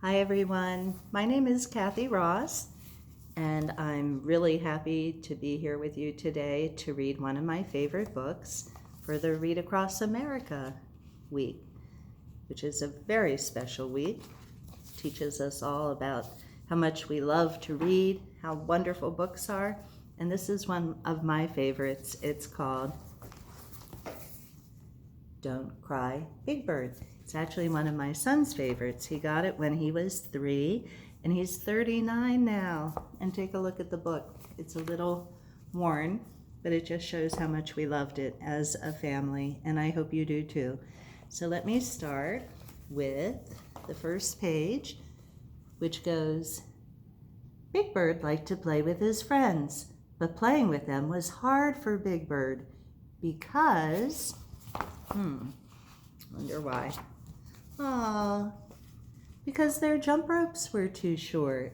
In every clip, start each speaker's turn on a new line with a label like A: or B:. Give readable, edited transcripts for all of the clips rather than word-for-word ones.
A: Hi everyone, my name is Kathy Ross and I'm really happy to be here with you today to read one of my favorite books for the Read Across America week, which is a very special week. It teaches us all about how much we love to read, how wonderful books are, and this is one of my favorites. It's called Don't Cry, Big Bird. It's actually one of my son's favorites. He got it when he was 3 and he's 39 now. And take a look at the book. It's a little worn, but it just shows how much we loved it as a family, and I hope you do too. So let me start with the first page, which goes, Big Bird liked to play with his friends, but playing with them was hard for Big Bird because wonder why. Because their jump ropes were too short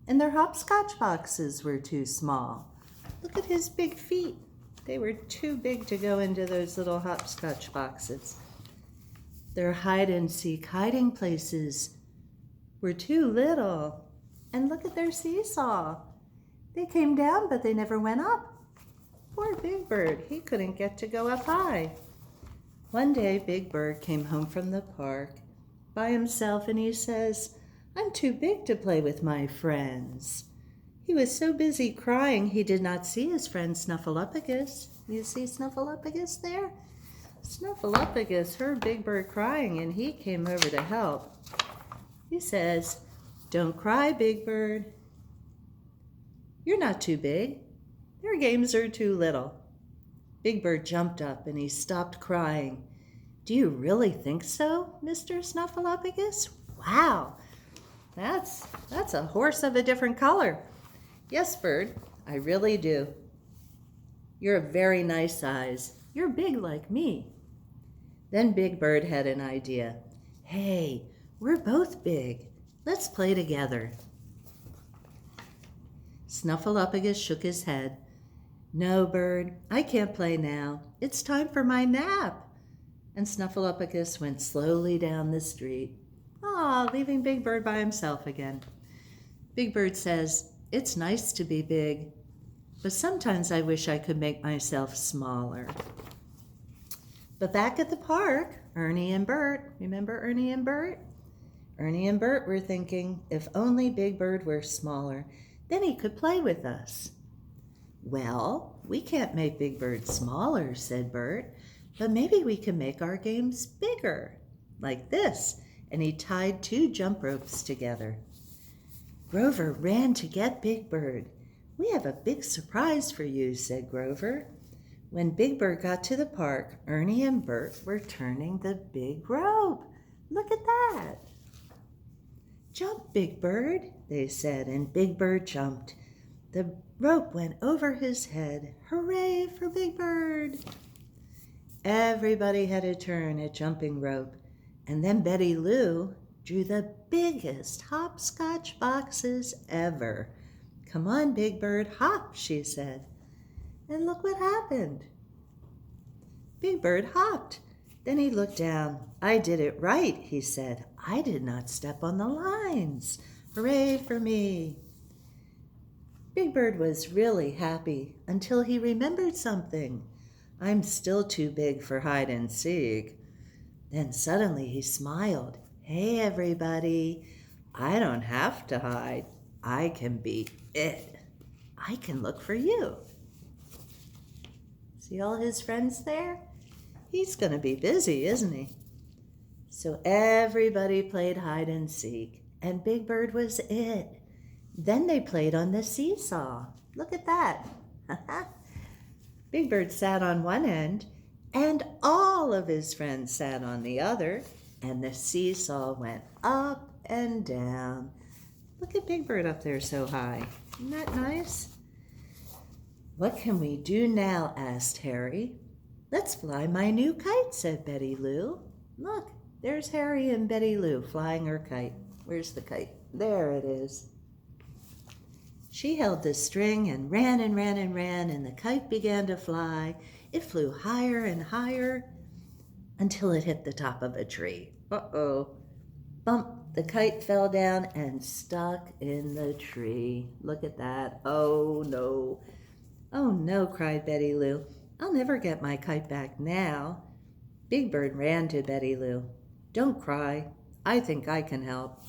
A: and their hopscotch boxes were too small. Look at his big feet. They were too big to go into those little hopscotch boxes. Their hide and seek hiding places were too little. And look at their seesaw. They came down, but they never went up. Poor Big Bird, he couldn't get to go up high. One day, Big Bird came home from the park by himself and he says, I'm too big to play with my friends. He was so busy crying he did not see his friend Snuffleupagus. You see Snuffleupagus there? Snuffleupagus heard Big Bird crying and he came over to help. He says, Don't cry, Big Bird. You're not too big. Your games are too little. Big Bird jumped up and he stopped crying. Do you really think so, Mr. Snuffleupagus? Wow, that's a horse of a different color. Yes, Bird, I really do. You're a very nice size. You're big like me. Then Big Bird had an idea. Hey, we're both big. Let's play together. Snuffleupagus shook his head. No, Bird, I can't play now. It's time for my nap. And Snuffleupagus went slowly down the street. Leaving Big Bird by himself again. Big Bird says, It's nice to be big, but sometimes I wish I could make myself smaller. But back at the park, Ernie and Bert, remember Ernie and Bert? Ernie and Bert were thinking, if only Big Bird were smaller, then he could play with us. Well, we can't make Big Bird smaller, said Bert, but maybe we can make our games bigger, like this, and he tied 2 jump ropes together. Grover ran to get Big Bird. We have a big surprise for you, said Grover. When Big Bird got to the park, Ernie and Bert were turning the big rope. Look at that. Jump, Big Bird, they said, and Big Bird jumped. The rope went over his head. Hooray for Big Bird! Everybody had a turn at jumping rope, and then Betty Lou drew the biggest hopscotch boxes ever. Come on, Big Bird, hop, she said. And look what happened. Big Bird hopped. Then he looked down. I did it right, he said. I did not step on the lines. Hooray for me! Big Bird was really happy until he remembered something. I'm still too big for hide and seek. Then suddenly he smiled. Hey, everybody, I don't have to hide. I can be it. I can look for you. See all his friends there? He's going to be busy, isn't he? So everybody played hide and seek, and Big Bird was it. Then they played on the seesaw. Look at that. Big Bird sat on one end, and all of his friends sat on the other, and the seesaw went up and down. Look at Big Bird up there so high. Isn't that nice? What can we do now? Asked Harry. Let's fly my new kite, said Betty Lou. Look, there's Harry and Betty Lou flying her kite. Where's the kite? There it is. She held the string and ran and ran and ran, and the kite began to fly. It flew higher and higher until it hit the top of a tree. Uh-oh. Bump, The kite fell down and stuck in the tree. Look at that. Oh no. Oh no, cried Betty Lou. I'll never get my kite back now. Big Bird ran to Betty Lou. Don't cry. I think I can help.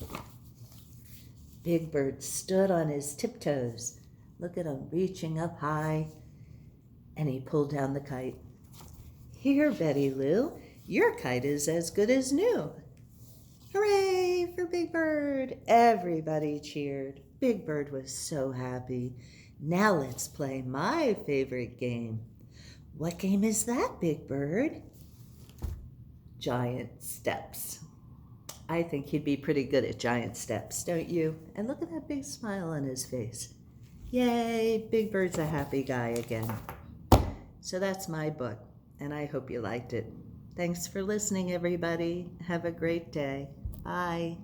A: Big Bird stood on his tiptoes. Look at him reaching up high. And he pulled down the kite. Here, Betty Lou, your kite is as good as new. Hooray for Big Bird! Everybody cheered. Big Bird was so happy. Now let's play my favorite game. What game is that, Big Bird? Giant steps. I think he'd be pretty good at giant steps, don't you? And look at that big smile on his face. Yay, Big Bird's a happy guy again. So that's my book, and I hope you liked it. Thanks for listening, everybody. Have a great day. Bye.